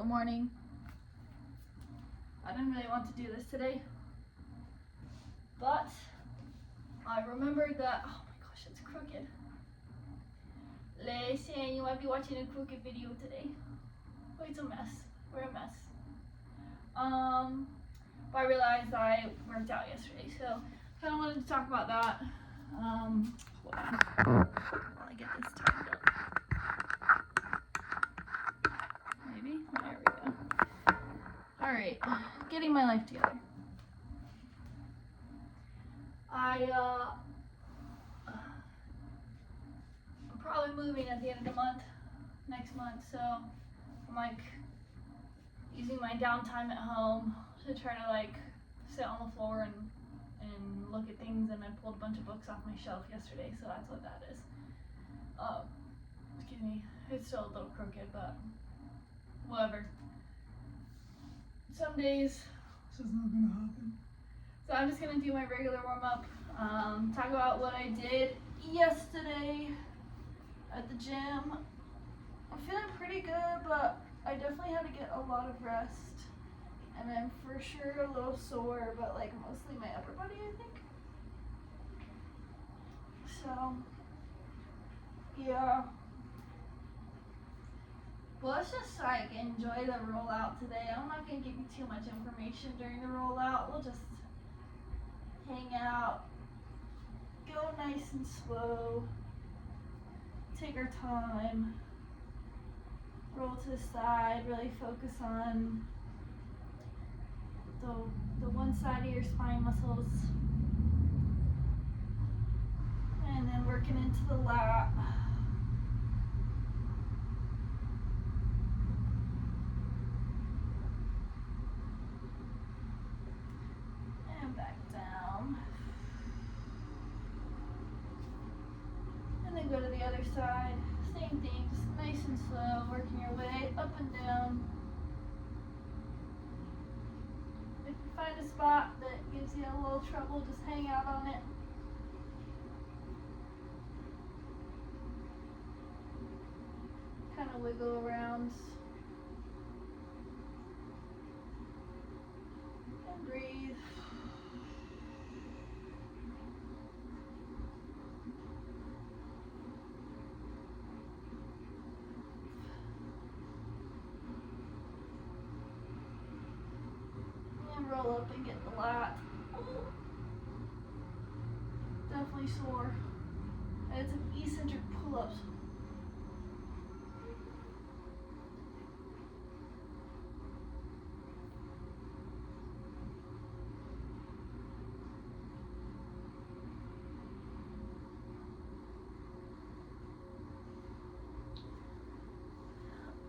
Good morning. I didn't really want to do this today, but I remembered that, oh my gosh, it's crooked. Listen, you might be watching a crooked video today. Oh, it's a mess. We're a mess. But I realized I worked out yesterday, so kind of wanted to talk about that. Hold on, while I get this tightened up. Maybe? There we go. Alright, getting my life together. I'm probably moving at the end of the month, next month, so I'm like using my downtime at home to try to like sit on the floor and look at things, and I pulled a bunch of books off my shelf yesterday, so that's what that is. Excuse me, it's still a little crooked, but whatever. Some days this is not gonna happen. So I'm just gonna do my regular warm-up, talk about what I did yesterday at the gym. I'm feeling pretty good, but I definitely had to get a lot of rest, and I'm for sure a little sore, but like mostly my upper body, I think. So yeah, well, let's just like enjoy the rollout today. I'm not gonna give you too much information during the rollout. We'll just hang out, go nice and slow, take our time, roll to the side, really focus on the one side of your spine muscles, and then working into the lat. And back down. And then go to the other side. Same thing, just nice and slow, working your way up and down. If you find a spot that gives you a little trouble, just hang out on it. Kind of wiggle around. And breathe. And roll up and get the lat. Definitely sore. And it's an eccentric pull-ups.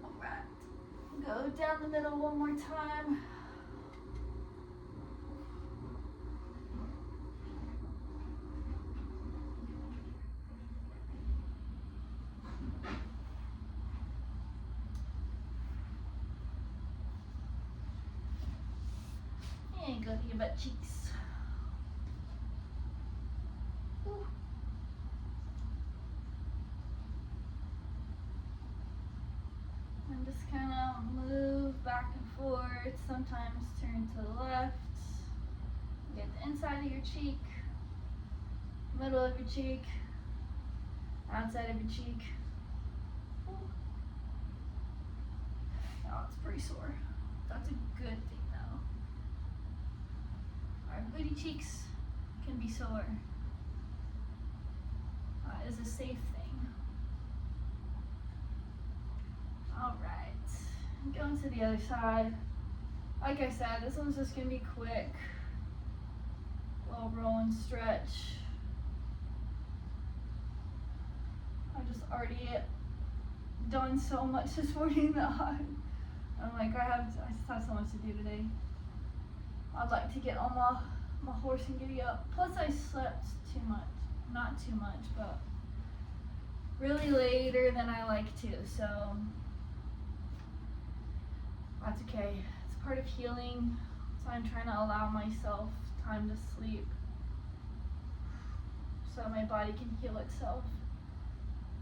Alright. Go down the middle one more time. And go to your butt cheeks. Ooh. And just kind of move back and forth. Sometimes turn to the left. Get the inside of your cheek, middle of your cheek, outside of your cheek. Ooh. Oh, it's pretty sore. That's a good thing though. Our booty cheeks can be sore. Is a safe thing. Alright, going to the other side. Like I said, this one's just gonna be quick. Little roll and stretch. I just already done so much this morning that I'm like, I just have so much to do today. I'd like to get on my horse and giddy up. Plus I slept too much. Not too much, but really later than I like to, so that's okay. It's part of healing, so I'm trying to allow myself time to sleep so my body can heal itself.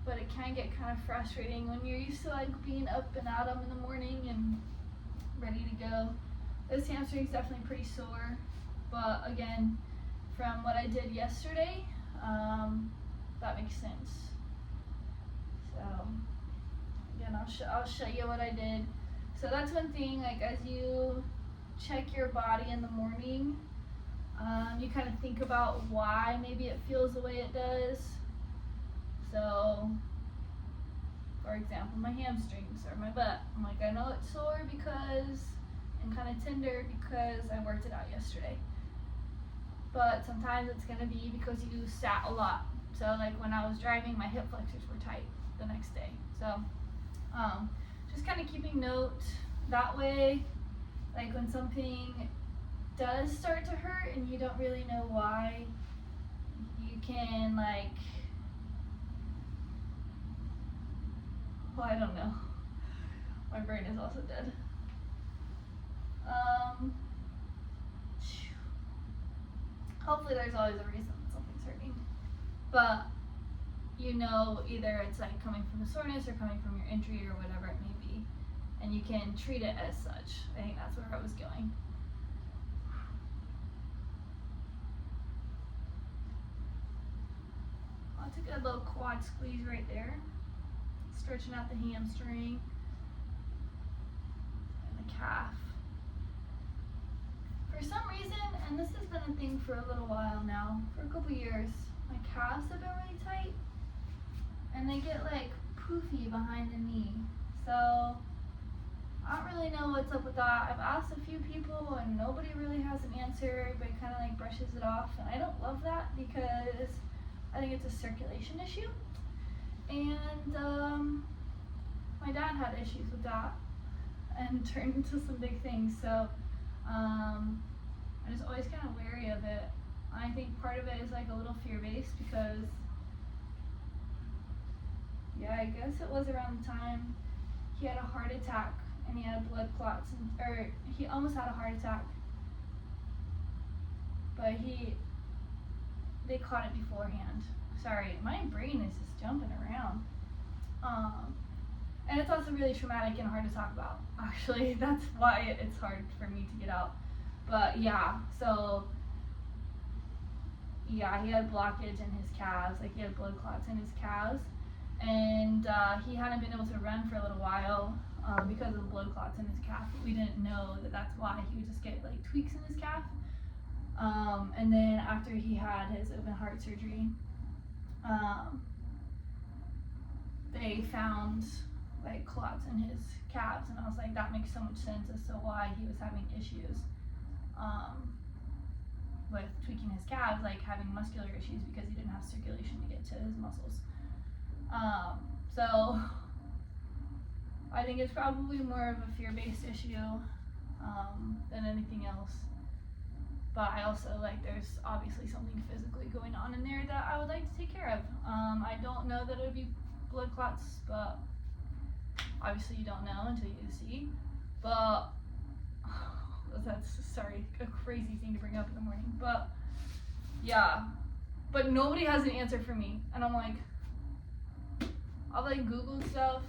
But it can get kind of frustrating when you're used to like being up and at 'em in the morning and ready to go. This hamstring's definitely pretty sore, but again, from what I did yesterday, that makes sense. So again, I'll show you what I did. So that's one thing, like as you check your body in the morning, you kind of think about why maybe it feels the way it does. So for example, my hamstrings or my butt, I'm like, I know it's sore because, and kind of tender because I worked it out yesterday. But sometimes it's gonna be because you sat a lot. So like when I was driving, my hip flexors were tight the next day. So just kind of keeping note that way, like when something does start to hurt and you don't really know why, you can like, well, I don't know. My brain is also dead. Hopefully there's always a reason something's hurting. But you know, either it's like coming from the soreness or coming from your injury or whatever it may be. And you can treat it as such. I think that's where I was going. That's a good little quad squeeze right there. Stretching out the hamstring and the calf. For some reason, and this has been a thing for a little while now, for a couple years, my calves have been really tight and they get like poofy behind the knee. So I don't really know what's up with that. I've asked a few people and nobody really has an answer. Everybody kind of like brushes it off, and I don't love that because I think it's a circulation issue. And my dad had issues with that and turned into some big things. So I'm just always kind of wary of it. I think part of it is like a little fear-based because, yeah, I guess it was around the time he had a heart attack and he had blood clots, or he almost had a heart attack, but they caught it beforehand. Sorry, my brain is just jumping around. And it's also really traumatic and hard to talk about. Actually, that's why it's hard for me to get out. But yeah, so yeah, he had blockage in his calves, like he had blood clots in his calves, and he hadn't been able to run for a little while because of the blood clots in his calf. But we didn't know that that's why. He would just get like tweaks in his calf. And then after he had his open heart surgery, they found like clots in his calves, and I was like, that makes so much sense as to why he was having issues with tweaking his calves, like having muscular issues because he didn't have circulation to get to his muscles. So I think it's probably more of a fear-based issue than anything else. But I also, like, there's obviously something physically going on in there that I would like to take care of. I don't know that it would be blood clots, but obviously you don't know until you see. But that's, sorry, a crazy thing to bring up in the morning. But yeah, but nobody has an answer for me. And I'm like, I'll like Google stuff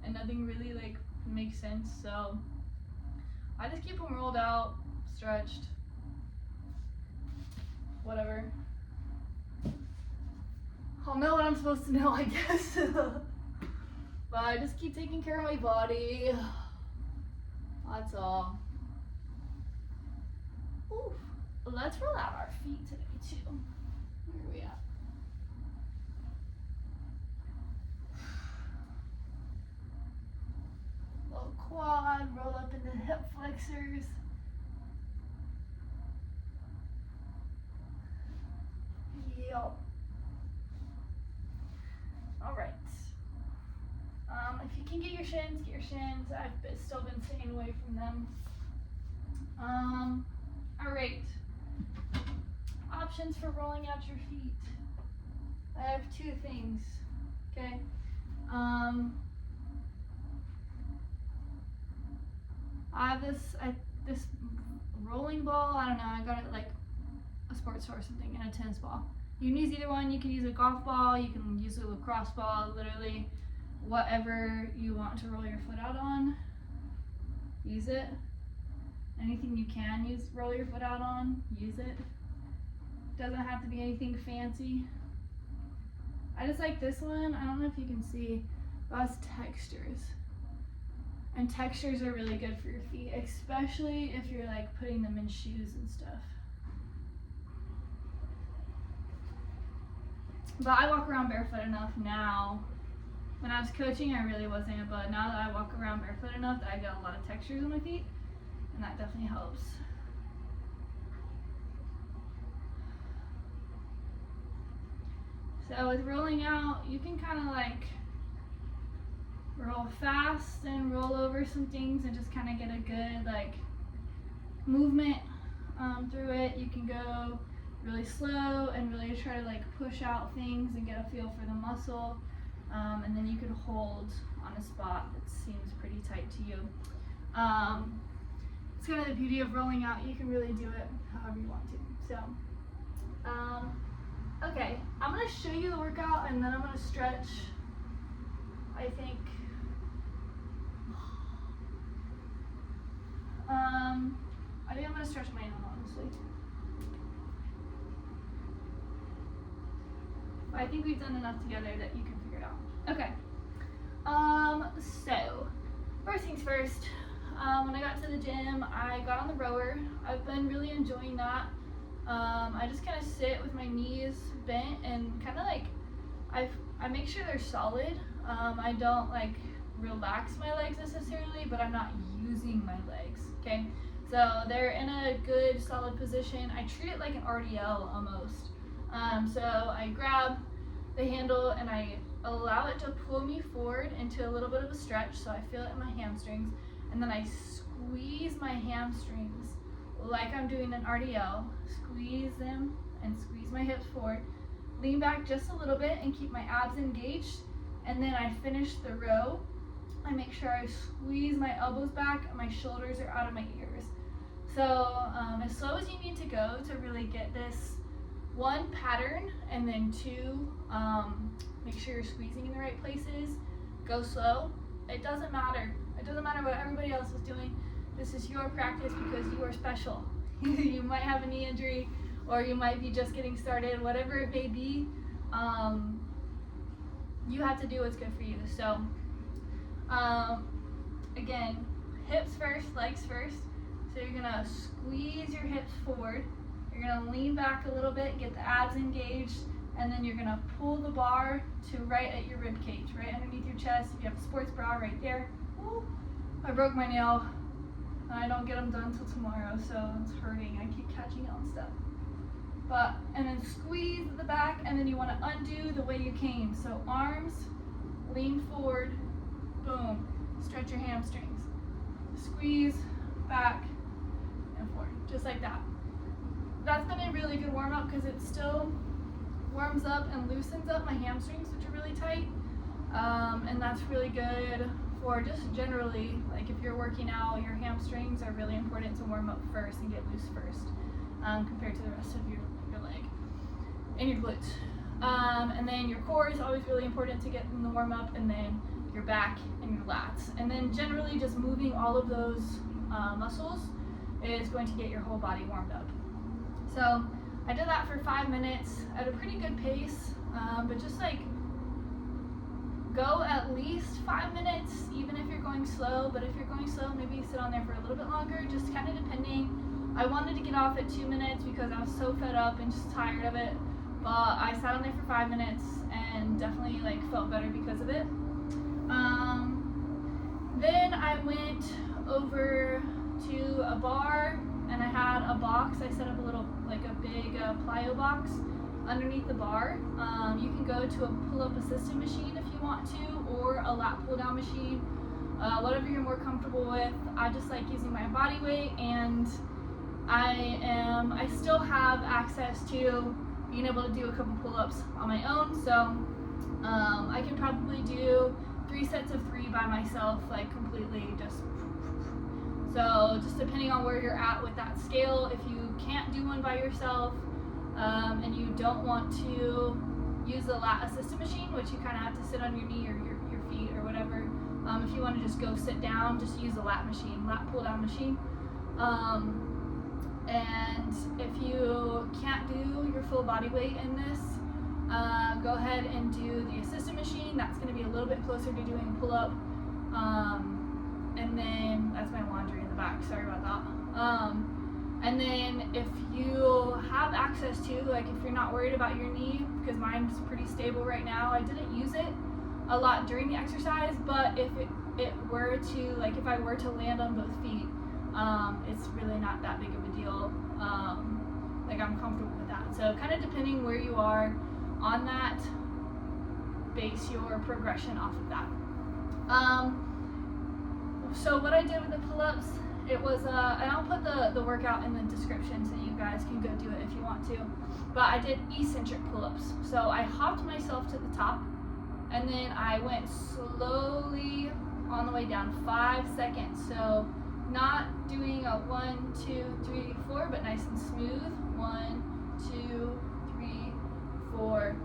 and nothing really like makes sense. So I just keep them rolled out, stretched, whatever. I'll know what I'm supposed to know, I guess. But I just keep taking care of my body. That's all. Ooh, let's roll out our feet today too. Where are we at? Little quad, roll up into hip flexors. Yep. All right. If you can get your shins, get your shins. I've still been staying away from them. All right. Options for rolling out your feet. I have two things. Okay. I have this rolling ball. I don't know. I got it like a sports store or something, and a tennis ball. You can use either one. You can use a golf ball. You can use a lacrosse ball. Literally, whatever you want to roll your foot out on. use it. Anything you can roll your foot out on, use it. Doesn't have to be anything fancy. I just like this one. I don't know if you can see, but it has textures. And textures are really good for your feet, especially if you're like putting them in shoes and stuff. But I walk around barefoot enough now. When I was coaching, I really wasn't, but now that I walk around barefoot enough that I get a lot of textures on my feet, and that definitely helps. So with rolling out, you can kind of like roll fast and roll over some things and just kind of get a good like movement through it. You can go really slow and really try to like push out things and get a feel for the muscle, and then you can hold on a spot that seems pretty tight to you. It's kind of the beauty of rolling out. You can really do it however you want to. So okay, I'm going to show you the workout and then I'm going to stretch. I think I'm going to stretch my arm, honestly. But I think we've done enough together that you can figure it out. Okay. So first things first. When I got to the gym, I got on the rower. I've been really enjoying that. I just kind of sit with my knees bent and kind of like I make sure they're solid. I don't like relax my legs necessarily, but I'm not using my legs. Okay, so they're in a good solid position. I treat it like an RDL almost. So I grab the handle and I allow it to pull me forward into a little bit of a stretch, so I feel it in my hamstrings, and then I squeeze my hamstrings like I'm doing an RDL. Squeeze them and squeeze my hips forward. Lean back just a little bit and keep my abs engaged, and then I finish the row. I make sure I squeeze my elbows back and my shoulders are out of my ears. So as slow as you need to go to really get this one pattern, and then two, make sure you're squeezing in the right places. Go slow. It doesn't matter. It doesn't matter what everybody else is doing. This is your practice because you are special. You might have a knee injury, or you might be just getting started, whatever it may be. You have to do what's good for you. So again, hips first, legs first. So you're gonna squeeze your hips forward. You're gonna lean back a little bit, get the abs engaged, and then you're gonna pull the bar to right at your rib cage, right underneath your chest. If you have a sports bra, right there. Ooh, I broke my nail, and I don't get them done till tomorrow, so it's hurting. I keep catching on stuff. And then squeeze at the back, and then you wanna undo the way you came. So arms, lean forward, boom, stretch your hamstrings. Squeeze, back, and forward, just like that. That's been a really good warm up because it still warms up and loosens up my hamstrings, which are really tight. And that's really good for just generally, like if you're working out, your hamstrings are really important to warm up first and get loose first, compared to the rest of your leg and your glutes. And then your core is always really important to get in the warm up, and then your back and your lats. And then generally just moving all of those muscles is going to get your whole body warmed up. So I did that for 5 minutes at a pretty good pace, but just like go at least 5 minutes, even if you're going slow. But if you're going slow, maybe sit on there for a little bit longer, just kind of depending. I wanted to get off at 2 minutes because I was so fed up and just tired of it, but I sat on there for 5 minutes and definitely like felt better because of it. Then I went over to a bar and I had a box. I set up a little, like a big plyo box underneath the bar. You can go to a pull-up assisted machine if you want to, or a lat pull-down machine, whatever you're more comfortable with. I just like using my body weight, and I still have access to being able to do a couple pull-ups on my own, so I can probably do 3 sets of 3 by myself, like completely just. So just depending on where you're at with that scale, if you can't do one by yourself, and you don't want to use the lat assisted machine, which you kind of have to sit on your knee or your feet or whatever, If you want to just go sit down, just use the lat pull down machine. And if you can't do your full body weight in this, go ahead and do the assisted machine. That's going to be a little bit closer to doing a pull-up. And then, that's my laundry in the back, sorry about that. And then if you have access to, like if you're not worried about your knee, because mine's pretty stable right now, I didn't use it a lot during the exercise, but if it were to, like if I were to land on both feet, it's really not that big of a deal. Like I'm comfortable with that. So kind of depending where you are on that, base your progression off of that. So what I did with the pull-ups, it was, and I'll put the workout in the description so you guys can go do it if you want to, but I did eccentric pull-ups. So I hopped myself to the top, and then I went slowly on the way down, 5 seconds. So not doing a 1, 2, 3, 4, but nice and smooth. 1, 2, 3, 4,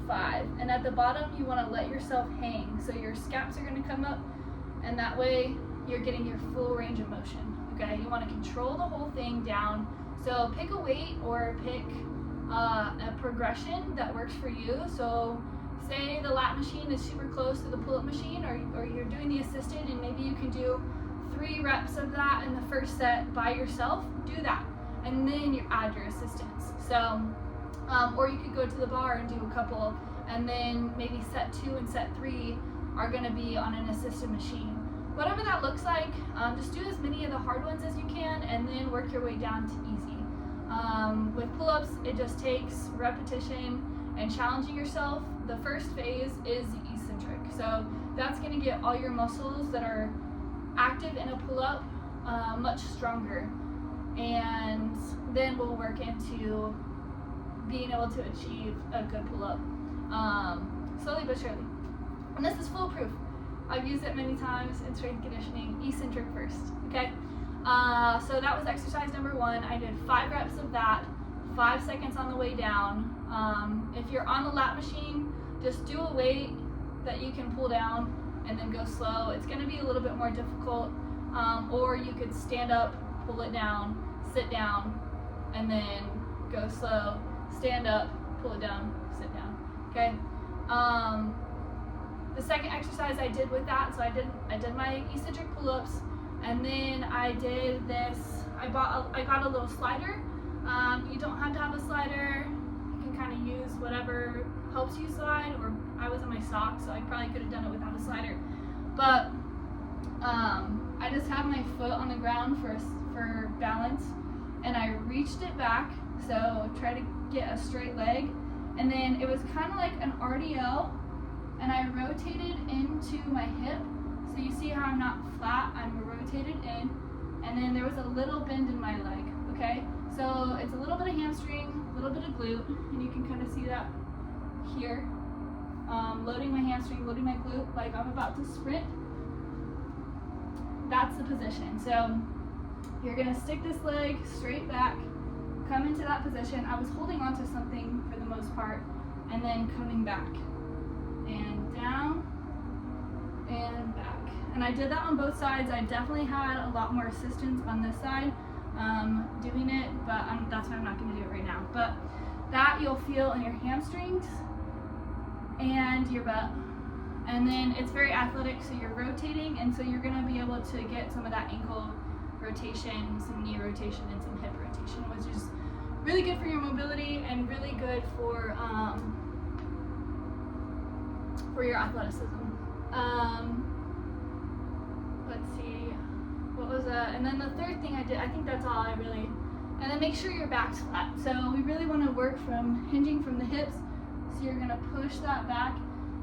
5. And at the bottom, you want to let yourself hang. So your scaps are going to come up, and that way you're getting your full range of motion. Okay, you want to control the whole thing down. So pick a weight or pick a progression that works for you. So say the lat machine is super close to the pull-up machine, or you're doing the assisted, and maybe you can do 3 reps of that in the first set by yourself. Do that, and then you add your assistance. So, or you could go to the bar and do a couple, and then maybe set 2 and set 3 are going to be on an assisted machine. Whatever that looks like, just do as many of the hard ones as you can, and then work your way down to easy. With pull-ups, it just takes repetition and challenging yourself. The first phase is the eccentric. So that's going to get all your muscles that are active in a pull-up much stronger. And then we'll work into being able to achieve a good pull-up slowly but surely. And this is foolproof. I've used it many times in strength conditioning. Eccentric first, okay? So that was exercise number 1. I did 5 reps of that, 5 seconds on the way down. If you're on the lat machine, just do a weight that you can pull down and then go slow. It's going to be a little bit more difficult, or you could stand up, pull it down, sit down, and then go slow, stand up, pull it down, sit down, okay? The second exercise I did with that, so I did my eccentric pull-ups, and then I did this. I got a little slider. You don't have to have a slider. You can kind of use whatever helps you slide, or I was in my socks, so I probably could have done it without a slider. But I just had my foot on the ground for balance, and I reached it back, so try to get a straight leg, and then it was kind of like an RDL, and I rotated into my hip. So you see how I'm not flat, I'm rotated in, and then there was a little bend in my leg, okay? So it's a little bit of hamstring, a little bit of glute, and you can kind of see that here. Loading my hamstring, loading my glute, like I'm about to sprint. That's the position. So you're gonna stick this leg straight back, come into that position. I was holding onto something for the most part, and then coming back. And down, and back. And I did that on both sides. I definitely had a lot more assistance on this side doing it, but that's why I'm not going to do it right now. But that you'll feel in your hamstrings and your butt. And then it's very athletic, so you're rotating, and so you're going to be able to get some of that ankle rotation, some knee rotation, and some hip rotation, which is really good for your mobility and really good for your athleticism. Let's see, what was that? And then the third thing I did, I think that's all I really, and then make sure your back's flat. So we really want to work from hinging from the hips. So you're going to push that back,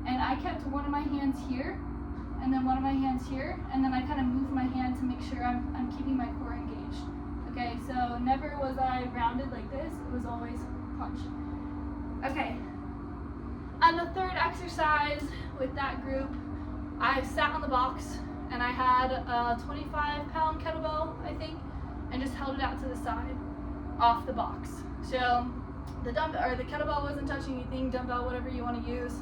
and I kept one of my hands here, and then one of my hands here, and then I kind of moved my hand to make sure I'm keeping my core engaged. Okay, so never was I rounded like this, it was always punch. Okay. On the third exercise with that group, I sat on the box, and I had a 25-pound kettlebell, I think, and just held it out to the side off the box. So the dumbbell or the kettlebell wasn't touching anything, dumbbell, whatever you want to use.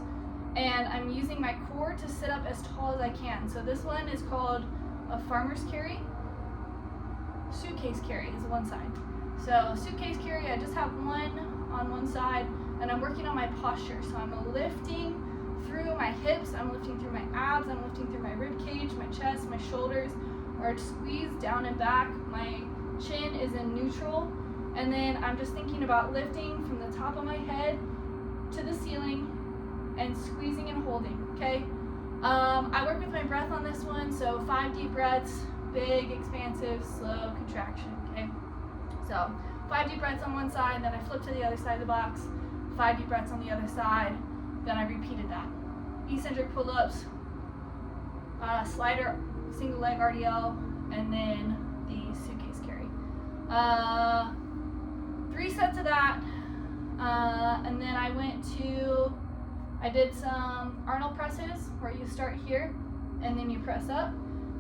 and I'm using my core to sit up as tall as I can. So this one is called a farmer's carry. Suitcase carry is one side. So suitcase carry, I just have one on one side, and I'm working on my posture. So I'm lifting through my hips, I'm lifting through my abs, I'm lifting through my rib cage, my chest, my shoulders are squeezed down and back. My chin is in neutral, and then I'm just thinking about lifting from the top of my head to the ceiling and squeezing and holding, okay? I work with my breath on this one, so 5 deep breaths, big, expansive, slow contraction, okay? So 5 deep breaths on one side, then I flip to the other side of the box, 5 deep breaths on the other side, then I repeated that. Eccentric pull-ups, slider, single leg RDL, and then the suitcase carry. 3 sets of that, and then I did some Arnold presses where you start here and then you press up.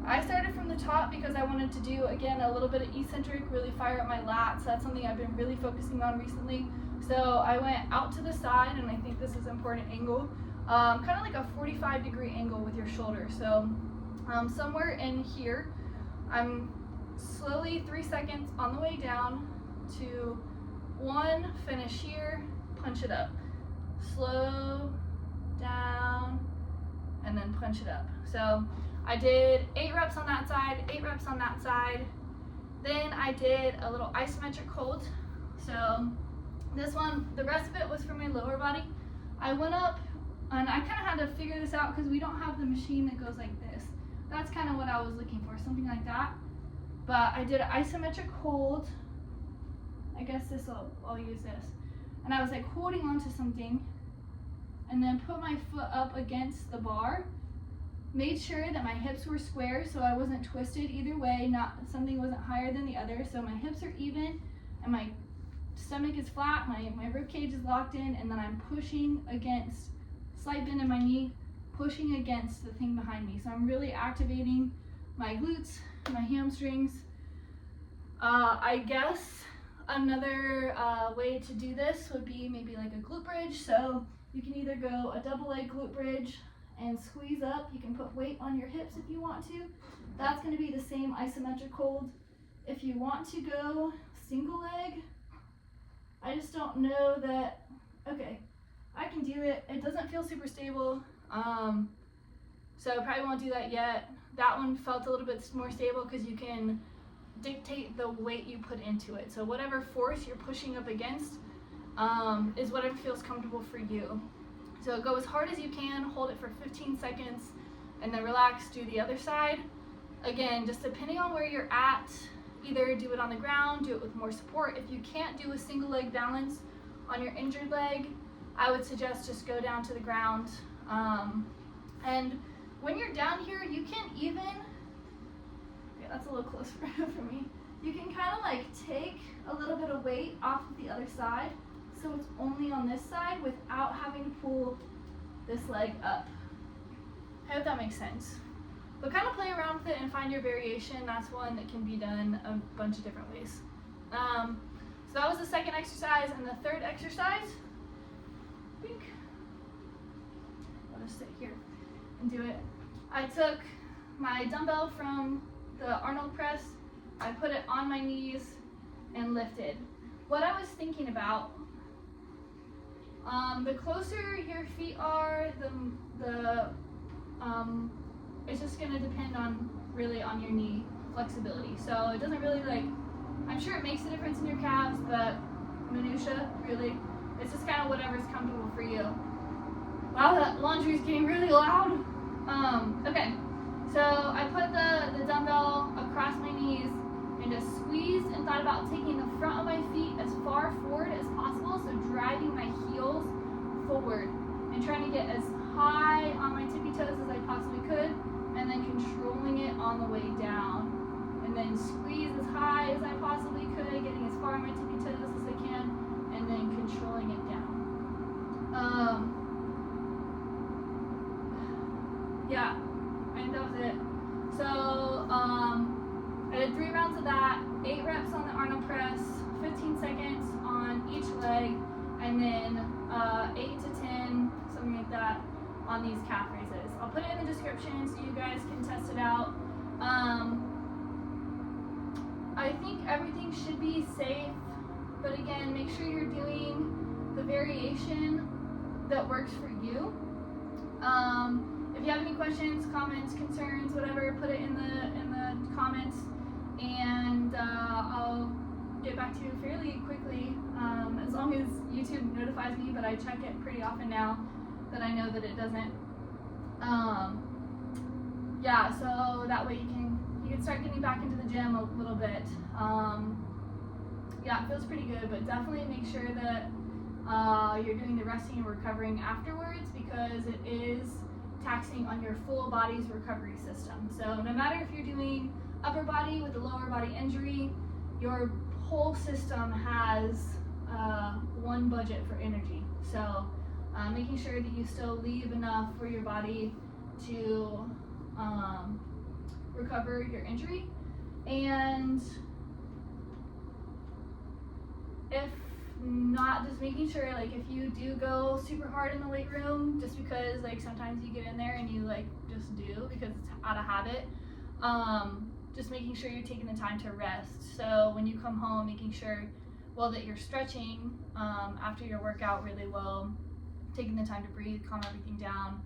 I started from the top because I wanted to do, again, a little bit of eccentric, really fire up my lats. That's something I've been really focusing on recently. So I went out to the side, and I think this is an important angle, kind of like a 45-degree angle with your shoulder. So somewhere in here, I'm slowly 3 seconds on the way down to 1, finish here, punch it up. Slow down, and then punch it up. So I did 8 reps on that side, 8 reps on that side. Then I did a little isometric hold. So this one, the rest of it was for my lower body. I went up, and I kind of had to figure this out because we don't have the machine that goes like this. That's kind of what I was looking for, something like that. But I did an isometric hold. I guess I'll use this. And I was like holding onto something, and then put my foot up against the bar. Made sure that my hips were square so I wasn't twisted either way, something wasn't higher than the other. So my hips are even, and my stomach is flat, my rib cage is locked in, and then I'm pushing against, slight bend in my knee, pushing against the thing behind me. So I'm really activating my glutes, my hamstrings. I guess another way to do this would be maybe like a glute bridge. So you can either go a double leg glute bridge and squeeze up. You can put weight on your hips if you want to. That's going to be the same isometric hold. If you want to go single leg, I just don't know that, okay, I can do it. It doesn't feel super stable, so I probably won't do that yet. That one felt a little bit more stable because you can dictate the weight you put into it. So whatever force you're pushing up against is whatever feels comfortable for you. So go as hard as you can, hold it for 15 seconds, and then relax, do the other side. Again, just depending on where you're at, either do it on the ground, do it with more support. If you can't do a single leg balance on your injured leg, I would suggest just go down to the ground. And when you're down here, you can even, okay, that's a little close for me. You can kind of like take a little bit of weight off of the other side, so it's only on this side without having to pull this leg up. I hope that makes sense. But kind of play around with it and find your variation. That's one that can be done a bunch of different ways. So that was the second exercise, and the third exercise, I'll just sit here and do it. I took my dumbbell from the Arnold Press, I put it on my knees and lifted. What I was thinking about, the closer your feet are, it's just gonna depend on your knee flexibility. So it doesn't really I'm sure it makes a difference in your calves, but minutia, really. It's just kind of whatever's comfortable for you. Wow, that laundry is getting really loud. Okay, so I put the dumbbell across my knees and just squeezed and thought about taking the front of my feet as far forward as possible, so driving my heels forward and trying to get as high on my tippy toes as I possibly could, and then controlling it on the way down. And then squeeze as high as I possibly could, getting as far on my tippy toes as I can, and then controlling it down. Yeah, I think that was it. So I did 3 rounds of that, 8 reps on the Arnold Press, 15 seconds on each leg, and then 8 to 10, something like that, on these calf raises. I'll put it in the description so you guys can test it out. I think everything should be safe, but again, make sure you're doing the variation that works for you. If you have any questions, comments, concerns, whatever, put it in the comments, and I'll get back to you fairly quickly, as long as YouTube notifies me, but I check it pretty often now that I know that it doesn't. Yeah, so that way you can start getting back into the gym a little bit. Yeah, it feels pretty good, but definitely make sure that you're doing the resting and recovering afterwards, because it is taxing on your full body's recovery system. So no matter if you're doing upper body with a lower body injury, your whole system has one budget for energy. So making sure that you still leave enough for your body to recover your injury, and if not, just making sure, like, if you do go super hard in the weight room, just because like sometimes you get in there and you like just do because it's out of habit, just making sure you're taking the time to rest. So when you come home, making sure, well, that you're stretching after your workout really well, taking the time to breathe, calm everything down.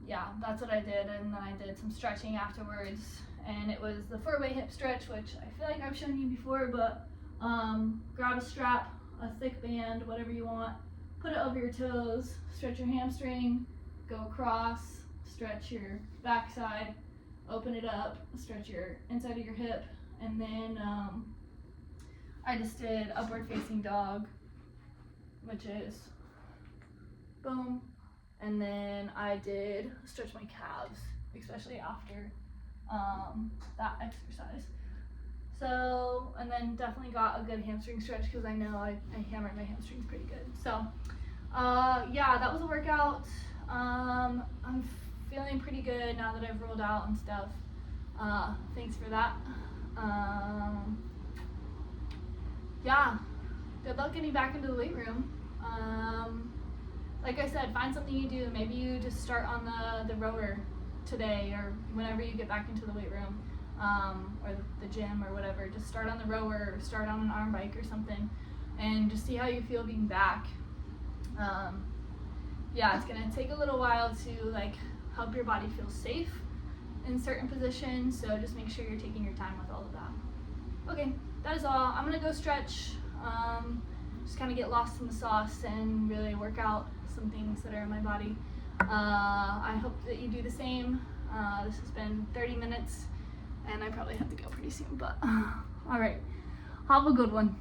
Yeah, that's what I did, and then I did some stretching afterwards, and it was the 4-way hip stretch, which I feel like I've shown you before, but grab a strap, a thick band, whatever you want, put it over your toes, stretch your hamstring, go across, stretch your backside, open it up, stretch your inside of your hip, and then I just did upward facing dog, which is boom, and then I did stretch my calves, especially after that exercise. So, and then definitely got a good hamstring stretch, because I know I hammered my hamstrings pretty good. So yeah, that was a workout. I'm feeling pretty good now that I've rolled out and stuff. Thanks for that. Yeah, good luck getting back into the weight room. Like I said, find something you do. Maybe you just start on the rower today, or whenever you get back into the weight room, or the gym or whatever. Just start on the rower, or start on an arm bike or something, and just see how you feel being back. Yeah, it's gonna take a little while to like help your body feel safe in certain positions, so just make sure you're taking your time with all of that. Okay, that is all. I'm gonna go stretch, just kind of get lost in the sauce and really work out some things that are in my body. I hope that you do the same. This has been 30 minutes, and I probably have to go pretty soon, but all right, have a good one.